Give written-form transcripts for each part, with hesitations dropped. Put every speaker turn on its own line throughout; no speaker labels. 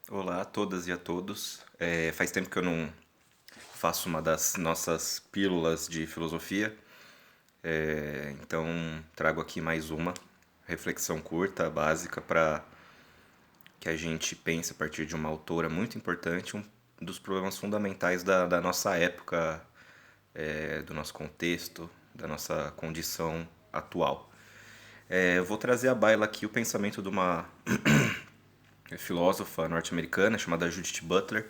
Olá a todas e a todos. Faz tempo que eu não faço uma das nossas pílulas de filosofia, então trago aqui mais uma reflexão curta, básica, para que a gente pense a partir de uma autora muito importante, um dos problemas fundamentais da nossa época, do nosso contexto, da nossa condição atual. Eu vou trazer à baila aqui o pensamento de uma filósofa norte-americana chamada Judith Butler.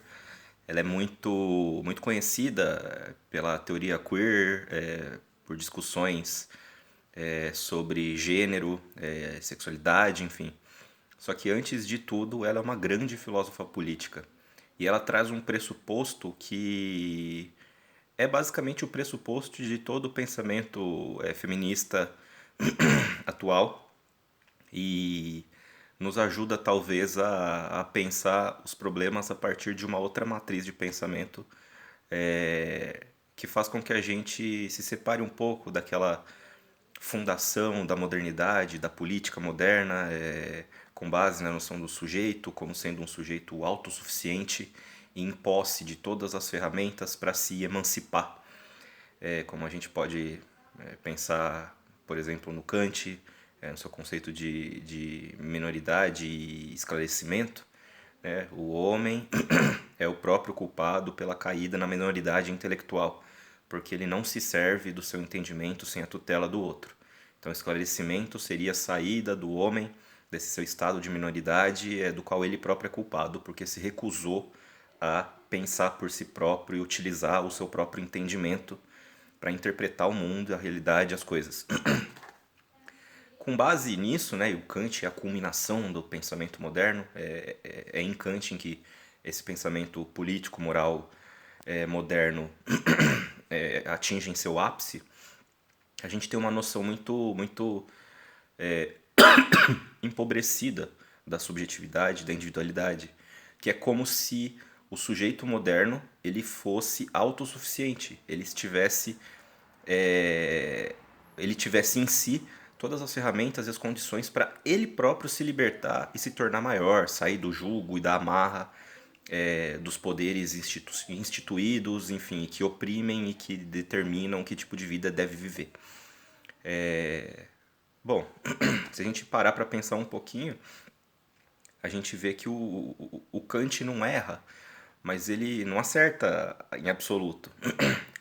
Ela é muito conhecida pela teoria queer, por discussões sobre gênero, sexualidade, enfim. Só que antes de tudo, ela é uma grande filósofa política. E ela traz um pressuposto que é basicamente o pressuposto de todo o pensamento feminista atual, e nos ajuda talvez a pensar os problemas a partir de uma outra matriz de pensamento, que faz com que a gente se separe um pouco daquela fundação da modernidade, da política moderna, com base na noção do sujeito como sendo um sujeito autossuficiente e em posse de todas as ferramentas para se emancipar. Como a gente pode pensar, por exemplo, no Kant, no seu conceito de minoridade e esclarecimento, né? O homem é o próprio culpado pela caída na minoridade intelectual, porque ele não se serve do seu entendimento sem a tutela do outro. Então, esclarecimento seria a saída do homem desse seu estado de minoridade, do qual ele próprio é culpado, porque se recusou a pensar por si próprio e utilizar o seu próprio entendimento para interpretar o mundo, a realidade, as coisas. Com base nisso, né, e o Kant é a culminação do pensamento moderno, é em Kant em que esse pensamento político, moral moderno atinge em seu ápice. A gente tem uma noção muito empobrecida da subjetividade, da individualidade, que é como se o sujeito moderno ele fosse autossuficiente, ele tivesse em si todas as ferramentas e as condições para ele próprio se libertar e se tornar maior, sair do jugo e da amarra dos poderes instituídos, enfim, que oprimem e que determinam que tipo de vida deve viver. Bom, se a gente parar para pensar um pouquinho, a gente vê que o Kant não erra, mas ele não acerta em absoluto.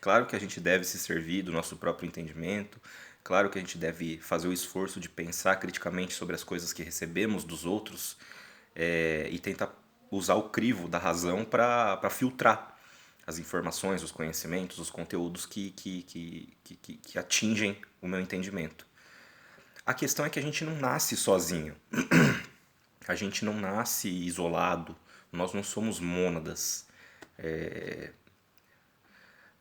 Claro que a gente deve se servir do nosso próprio entendimento, claro que a gente deve fazer o esforço de pensar criticamente sobre as coisas que recebemos dos outros, e tentar usar o crivo da razão para filtrar as informações, os conhecimentos, os conteúdos que atingem o meu entendimento. A questão é que a gente não nasce sozinho, a gente não nasce isolado, nós não somos mônadas.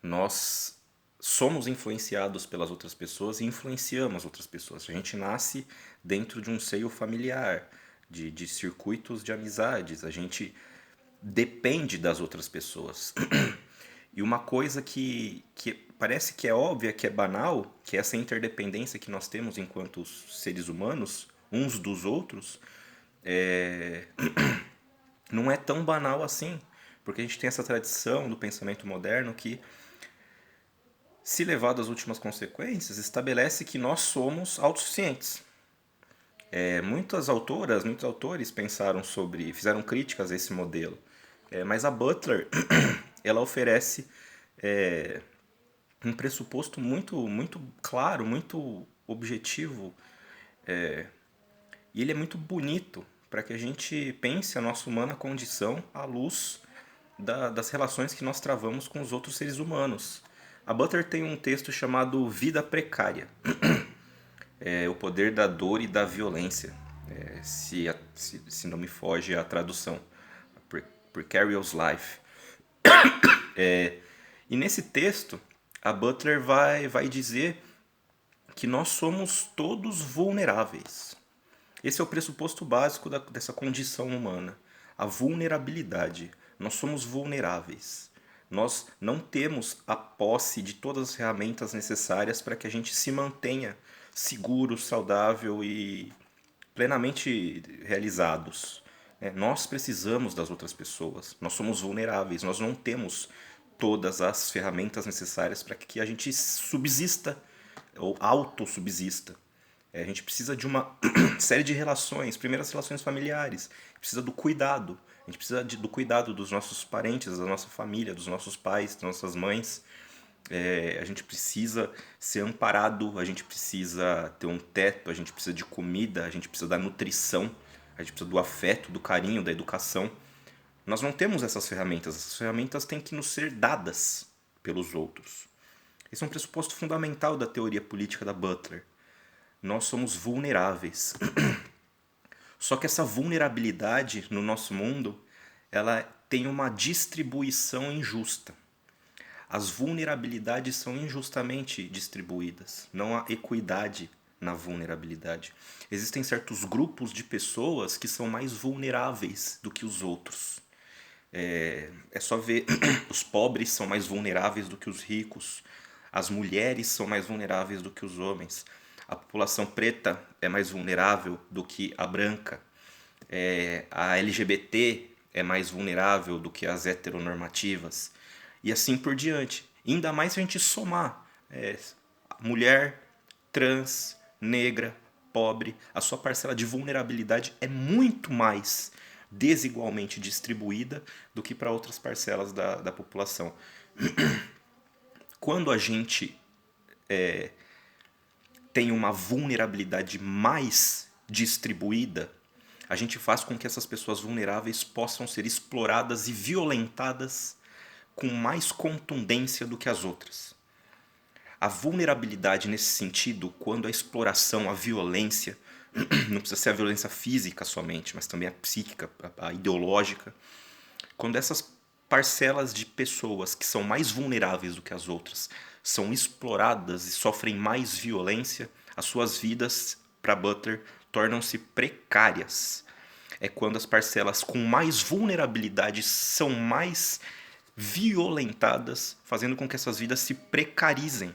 Nós somos influenciados pelas outras pessoas e influenciamos outras pessoas. A gente nasce dentro de um seio familiar, de circuitos de amizades. A gente depende das outras pessoas. E uma coisa que parece que é óbvia, que é banal, que é essa interdependência que nós temos enquanto seres humanos, uns dos outros, não é tão banal assim. Porque a gente tem essa tradição do pensamento moderno que, se levado às últimas consequências, estabelece que nós somos autossuficientes. Muitas autoras, muitos autores pensaram sobre, fizeram críticas a esse modelo. Mas a Butler, ela oferece um pressuposto muito claro, muito objetivo, e ele é muito bonito para que a gente pense a nossa humana condição à luz das relações que nós travamos com os outros seres humanos. A Butler tem um texto chamado Vida Precária, o poder da dor e da violência, se não me foge a tradução, Precarious Life. E nesse texto, a Butler vai dizer que nós somos todos vulneráveis. Esse é o pressuposto básico dessa condição humana, a vulnerabilidade. Nós somos vulneráveis. Nós não temos a posse de todas as ferramentas necessárias para que a gente se mantenha seguro, saudável e plenamente realizados. Nós precisamos das outras pessoas, nós somos vulneráveis, nós não temos todas as ferramentas necessárias para que a gente subsista ou autossubsista. A gente precisa de uma série de relações, primeiro as relações familiares, precisa do cuidado, a gente precisa do cuidado dos nossos parentes, da nossa família, dos nossos pais, das nossas mães. A gente precisa ser amparado, a gente precisa ter um teto, a gente precisa de comida, a gente precisa da nutrição, a gente precisa do afeto, do carinho, da educação. Nós não temos essas ferramentas têm que nos ser dadas pelos outros. Esse é um pressuposto fundamental da teoria política da Butler. Nós somos vulneráveis. Só que essa vulnerabilidade no nosso mundo, ela tem uma distribuição injusta. As vulnerabilidades são injustamente distribuídas. Não há equidade na vulnerabilidade. Existem certos grupos de pessoas que são mais vulneráveis do que os outros. É só ver, os pobres são mais vulneráveis do que os ricos. As mulheres são mais vulneráveis do que os homens. A população preta é mais vulnerável do que a branca. A LGBT é mais vulnerável do que as heteronormativas. E assim por diante. Ainda mais se a gente somar mulher, trans, negra, pobre, a sua parcela de vulnerabilidade é muito mais desigualmente distribuída do que para outras parcelas da população. Quando a gente tem uma vulnerabilidade mais distribuída, a gente faz com que essas pessoas vulneráveis possam ser exploradas e violentadas com mais contundência do que as outras. A vulnerabilidade nesse sentido, quando a exploração, a violência, não precisa ser a violência física somente, mas também a psíquica, a ideológica, quando essas parcelas de pessoas que são mais vulneráveis do que as outras são exploradas e sofrem mais violência, as suas vidas, para Butler, tornam-se precárias. É quando as parcelas com mais vulnerabilidade são mais violentadas, fazendo com que essas vidas se precarizem.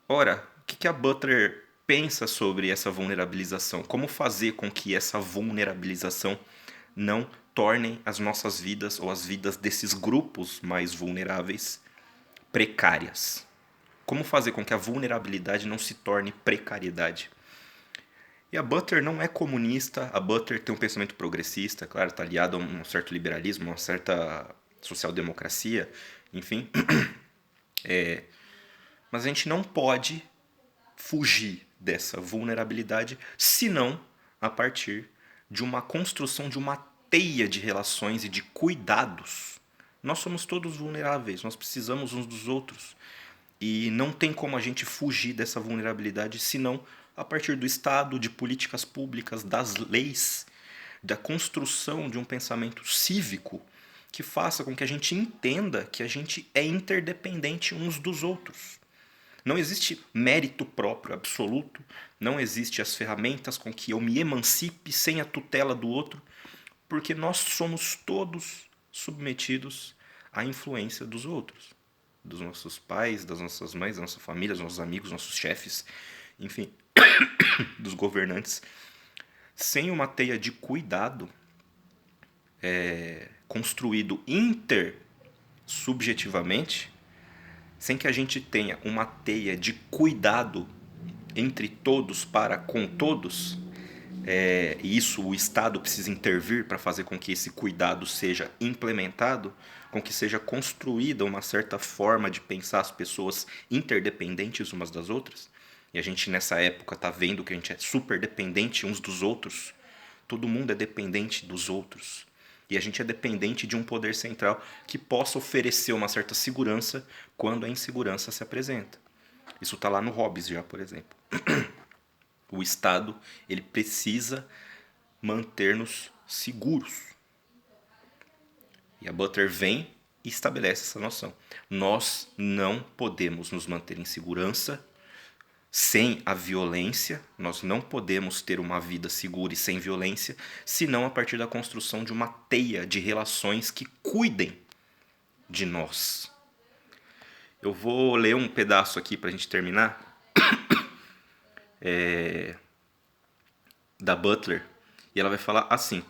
Ora, o que a Butler pensa sobre essa vulnerabilização? Como fazer com que essa vulnerabilização não torne as nossas vidas ou as vidas desses grupos mais vulneráveis precárias? Como fazer com que a vulnerabilidade não se torne precariedade? E a Butler não é comunista, a Butler tem um pensamento progressista, claro, está aliado a um certo liberalismo, a uma certa social-democracia, enfim. Mas a gente não pode fugir dessa vulnerabilidade, senão a partir de uma construção de uma teia de relações e de cuidados. Nós somos todos vulneráveis, nós precisamos uns dos outros. E não tem como a gente fugir dessa vulnerabilidade, senão a partir do Estado, de políticas públicas, das leis, da construção de um pensamento cívico que faça com que a gente entenda que a gente é interdependente uns dos outros. Não existe mérito próprio absoluto, não existe as ferramentas com que eu me emancipe sem a tutela do outro, porque nós somos todos submetidos à influência dos outros, dos nossos pais, das nossas mães, da nossa família, dos nossos amigos, dos nossos chefes, enfim, dos governantes. Sem uma teia de cuidado construído intersubjetivamente, sem que a gente tenha uma teia de cuidado entre todos para com todos, e isso o Estado precisa intervir para fazer com que esse cuidado seja implementado, com que seja construída uma certa forma de pensar as pessoas interdependentes umas das outras. E a gente nessa época está vendo que a gente é super dependente uns dos outros. Todo mundo é dependente dos outros. E a gente é dependente de um poder central que possa oferecer uma certa segurança quando a insegurança se apresenta. Isso está lá no Hobbes já, por exemplo. O Estado ele precisa manter-nos seguros. E a Butler vem e estabelece essa noção. Nós não podemos nos manter em segurança sem a violência, nós não podemos ter uma vida segura e sem violência, senão a partir da construção de uma teia de relações que cuidem de nós. Eu vou ler um pedaço aqui para a gente terminar, da Butler, E ela vai falar assim: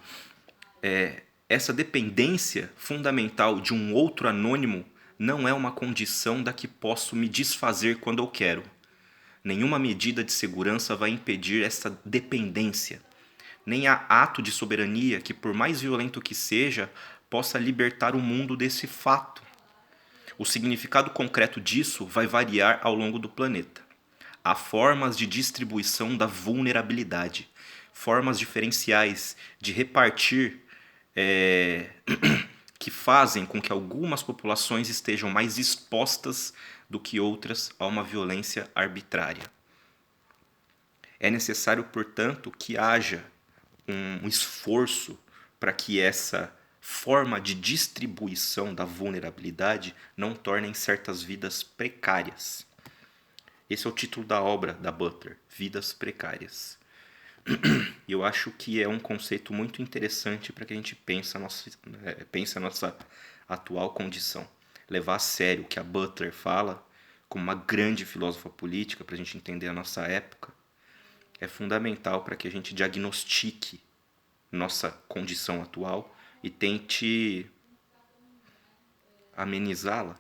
essa dependência fundamental de um outro anônimo não é uma condição da que posso me desfazer quando eu quero. Nenhuma medida de segurança vai impedir essa dependência. Nem há ato de soberania que, por mais violento que seja, possa libertar o mundo desse fato. O significado concreto disso vai variar ao longo do planeta. Há formas de distribuição da vulnerabilidade, formas diferenciais de repartir que fazem com que algumas populações estejam mais expostas do que outras a uma violência arbitrária. É necessário, portanto, que haja um esforço para que essa forma de distribuição da vulnerabilidade não tornem certas vidas precárias. Esse é o título da obra da Butler, Vidas Precárias. E eu acho que é um conceito muito interessante para que a gente pense a nossa atual condição. Levar a sério o que a Butler fala, como uma grande filósofa política, para a gente entender a nossa época, é fundamental para que a gente diagnostique nossa condição atual e tente amenizá-la,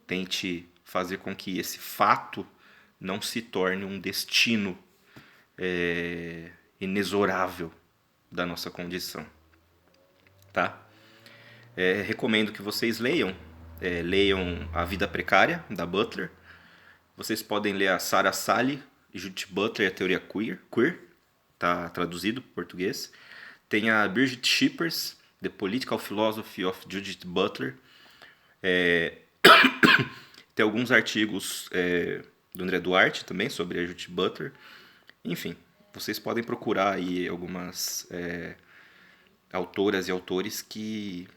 tente fazer com que esse fato não se torne um destino inexorável da nossa condição, tá? Recomendo que vocês leiam A Vida Precária, da Butler. Vocês podem ler a Sarah Sally e Judith Butler e a Teoria Queer, tá traduzido para o português. Tem a Birgit Schippers, The Political Philosophy of Judith Butler. Tem alguns artigos do André Duarte também sobre a Judith Butler. Enfim, vocês podem procurar aí algumas autoras e autores que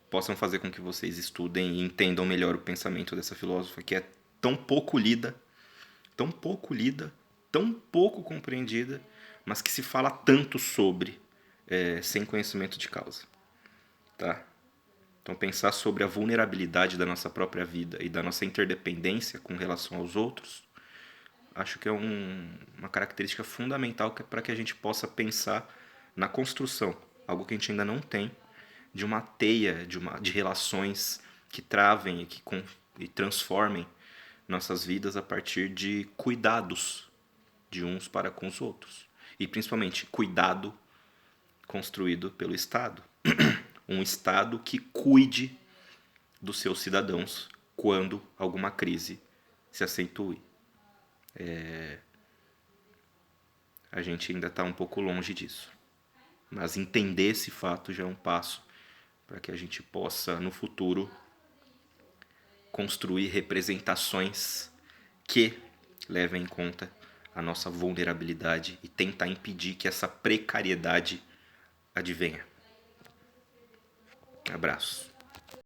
possam fazer com que vocês estudem e entendam melhor o pensamento dessa filósofa que é tão pouco lida, tão pouco compreendida, mas que se fala tanto sobre sem conhecimento de causa, tá? Então pensar sobre a vulnerabilidade da nossa própria vida e da nossa interdependência com relação aos outros, acho que é uma característica fundamental para que a gente possa pensar na construção, algo que a gente ainda não tem, de uma teia de relações que travem e transformem nossas vidas a partir de cuidados de uns para com os outros. E principalmente cuidado construído pelo Estado. Um Estado que cuide dos seus cidadãos quando alguma crise se acentue. A gente ainda está um pouco longe disso. Mas entender esse fato já é um passo para que a gente possa, no futuro, construir representações que levem em conta a nossa vulnerabilidade e tentar impedir que essa precariedade advenha. Abraço.